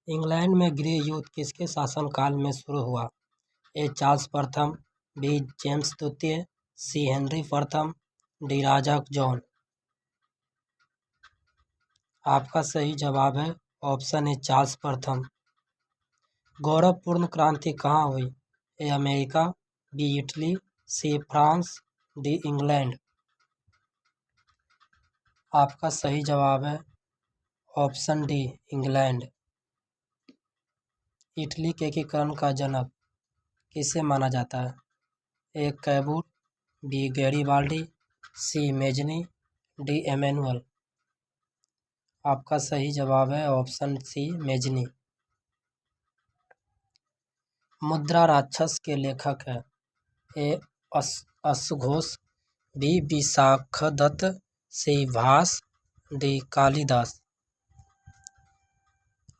England में गृह युद्ध किसके शासनकाल में शुरू हुआ? ए. चार्ल्स प्रथम, बी. जेम्स द्वितीय, सी. हेनरी प्रथम, डी. राजा जॉन। आपका सही जवाब है ऑप्शन ए चार्ल्स प्रथम। गौरवपूर्ण क्रांति कहाँ हुई? A. America, B. Italy, C. France, D. England. आपका सही जवाब है ऑप्शन डी इंग्लैंड। इटली के एकीकरण का जनक किसे माना जाता है? A. Cavour, B. Garibaldi, C. Mazzini, D. Emmanuel. आपका सही जवाब है ऑप्शन सी मेजनी। मुद्रा राक्षस के लेखक है? ए. अश्वघोष, बी. विशाखदत्त, सी. भास, डी. कालिदास।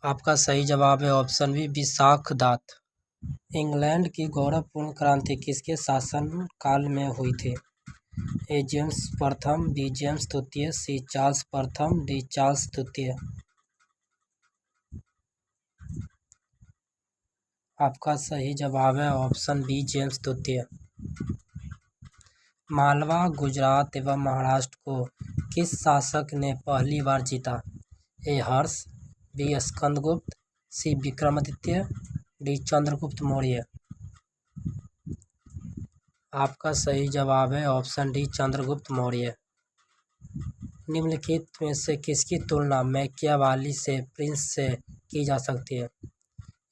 आपका सही जवाब है ऑप्शन बी विशाखदत्त। इंग्लैंड की गौरवपूर्ण क्रांति किसके शासनकाल में हुई थी? ए. जेम्स प्रथम, बी. जेम्स द्वितीय, सी. चार्ल्स प्रथम, डी. चार्ल्स द्वितीय। आपका सही जवाब है ऑप्शन बी जेम्स द्वितीय। मालवा, गुजरात एवं महाराष्ट्र को किस शासक ने पहली बार जीता? ए. हर्ष, बी. स्कंदगुप्त, सी. विक्रमादित्य, डी. चंद्रगुप्त मौर्य। आपका सही जवाब है ऑप्शन डी चंद्रगुप्त मौर्य। निम्नलिखित में से किसकी तुलना मैकियावेली से प्रिंस से की जा सकती है?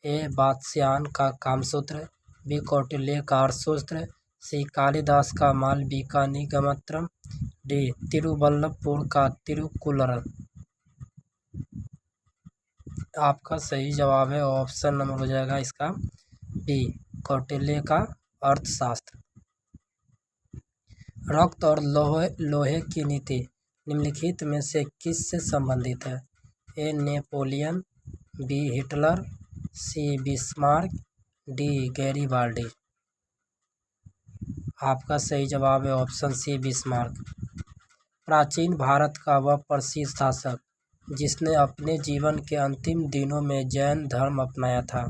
ए. वात्स्यायन का कामसूत्र, बी. कौटिल्य का अर्थसूत्र, सी. कालिदास का मालविका निगमनत्रयम, डी. तिरुवल्लुवर का तिरुक्कुरल। आपका सही जवाब है ऑप्शन नंबर हो जाएगा इसका बी कौटिल्य का अर्थशास्त्र। रक्त और लोहे की नीति निम्नलिखित में से किससे संबंधित है? A. Napoleon, B. Hitler, C. Bismarck, D. Garibaldi. आपका सही जवाब है ऑप्शन सी बिस्मार्क। प्राचीन भारत का वह प्रसिद्ध शासक जिसने अपने जीवन के अंतिम दिनों में जैन धर्म अपनाया था?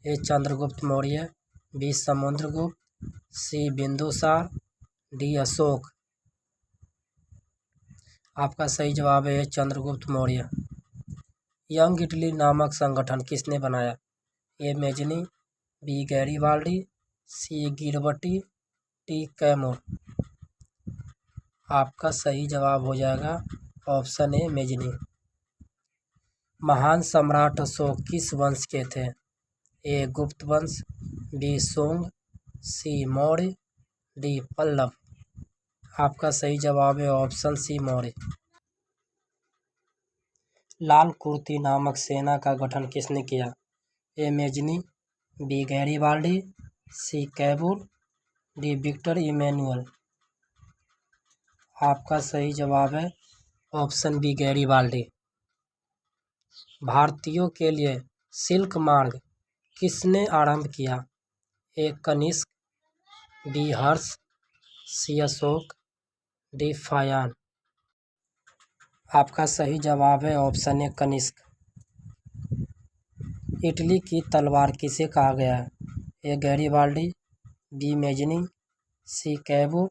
ए. चंद्रगुप्त मौर्य, बी. समुद्रगुप्त, सी. बिंदुसार, डी. अशोक। आपका सही जवाब है चंद्रगुप्त मौर्य। यंग इटली नामक संगठन किसने बनाया? A. Mazzini, B. Garibaldi, C. गिरबटी, डी. कैमूर। आपका सही जवाब हो जाएगा ऑप्शन ए मेजनी। महान सम्राट अशोक किस वंश के थे? ए. गुप्त वंश, B. Song, C. Maurya, D. Pallava. आपका सही जवाब है ऑप्शन सी मौर्य। लाल कुर्ती नामक सेना का गठन किसने किया? A. Mazzini, B. Garibaldi, C. Cavour, D. Victor Emmanuel. आपका सही जवाब है ऑप्शन बी गैरीबाल्डी। भारतीयों के लिए सिल्क मार्ग किसने आरंभ किया? ए. कनिष्क, बी. हर्ष, सी. अशोक, डी. फायान। आपका सही जवाब है ऑप्शन ए कनिष्क। इटली की तलवार किसे कहा गया है? A. Garibaldi, B. Mazzini, C. Cavour,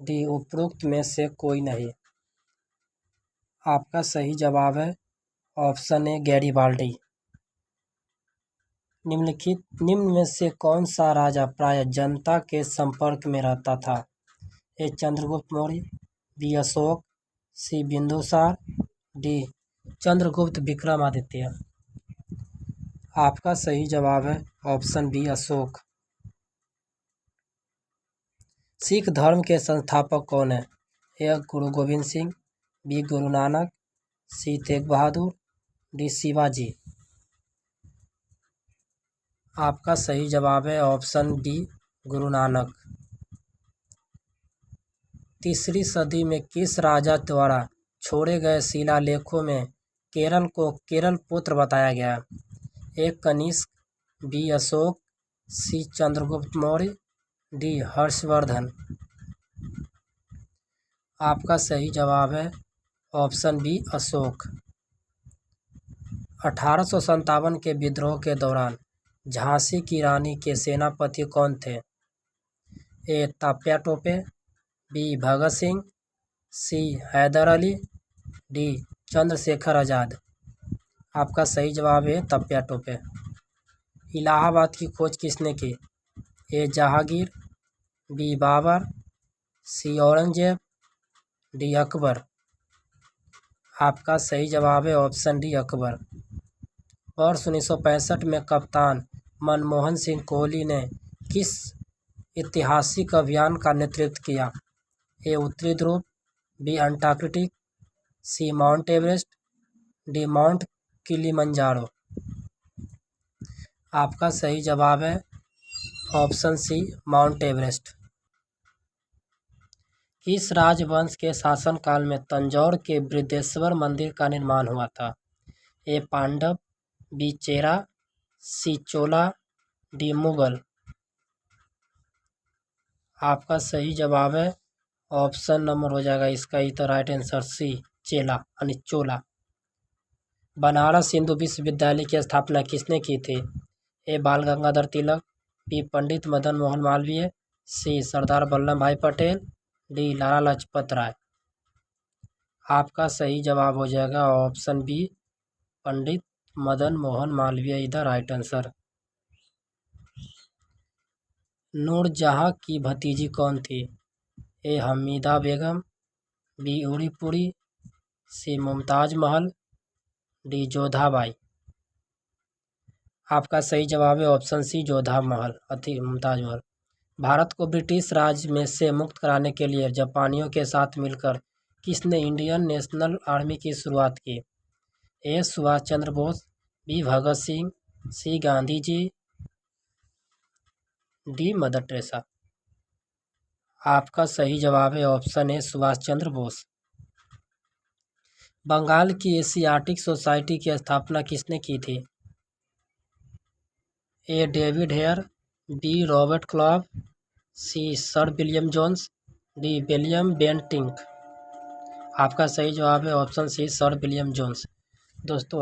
D. उपरोक्त में से कोई नहीं। आपका सही जवाब है ऑप्शन ए गैरीबाल्डी। निम्न में से कौन सा राजा प्राय जनता के संपर्क में रहता था? ए. चंद्रगुप्त मौर्य, बी. अशोक, सी. बिंदुसार, डी. चंद्रगुप्त विक्रमादित्य। आपका सही जवाब है ऑप्शन बी अशोक। सिख धर्म के संस्थापक कौन है? ए. गुरु गोविंद सिंह, बी. गुरु नानक, सी. तेग बहादुर, डी. शिवाजी। आपका सही जवाब है ऑप्शन डी गुरु नानक। तीसरी सदी में किस राजा द्वारा छोड़े गए शिलालेखों में केरल को केरल पुत्र बताया गया? ए. कनिष्क, बी. अशोक, सी. चंद्रगुप्त मौर्य, डी. हर्षवर्धन। आपका सही जवाब है ऑप्शन बी अशोक। 1857 के विद्रोह के दौरान झांसी की रानी के सेनापति कौन थे? ए. तात्या टोपे, बी. भगत सिंह, सी. हैदर अली, डी. चंद्रशेखर आज़ाद। आपका सही जवाब है तात्या टोपे। इलाहाबाद की खोज किसने की? ए. जहांगीर, बी. बाबर, सी. औरंगजेब, डी. अकबर। आपका सही जवाब है ऑप्शन डी अकबर। वर्ष 1965 में कप्तान मनमोहन सिंह कोहली ने किस ऐतिहासिक अभियान का नेतृत्व किया? ए. उत्तरी ध्रुव, B. Antarctic, C. Mount Everest, D. Mount Kilimanjaro. आपका सही जवाब है ऑप्शन सी माउंट एवरेस्ट। किस राजवंश के शासनकाल में तंजौर के बृहदेश्वर मंदिर का निर्माण हुआ था? ए. पांडव, बी. चेरा, सी. चोला, डी. मुगल। आपका सही जवाब है ऑप्शन नंबर हो जाएगा इसका ही तो राइट आंसर सी चेला यानी चोला। बनारस हिंदू विश्वविद्यालय की स्थापना किसने की थी? ए. बाल गंगाधर तिलक, बी. पंडित मदन मोहन मालवीय, सी. सरदार वल्लभ भाई पटेल, डी. लाला लाजपत राय। आपका सही जवाब हो जाएगा ऑप्शन बी पंडित मदन मोहन मालवीय इधर राइट आंसर। नूरजहां की भतीजी कौन थी? ए. हमीदा बेगम, बी. उरीपुरी, सी. मुमताज महल, डी. जोधाबाई। आपका सही जवाब है ऑप्शन सी जोधा महल मुमताज महल। भारत को ब्रिटिश राज में से मुक्त कराने के लिए जापानियों के साथ मिलकर किसने इंडियन नेशनल आर्मी की शुरुआत की? A. Subhash Chandra Bose, B. Bhagat Singh, C. Gandhi ji, D. Mother Teresa. आपका सही जवाब है ऑप्शन ए सुभाष चंद्र बोस। बंगाल की एशियाटिक सोसाइटी की स्थापना किसने की थी? A. David Hare, B. Robert Clive, C. Sir William Jones, D. William Bentinck. आपका सही जवाब है option C sir William Jones. दोस्तों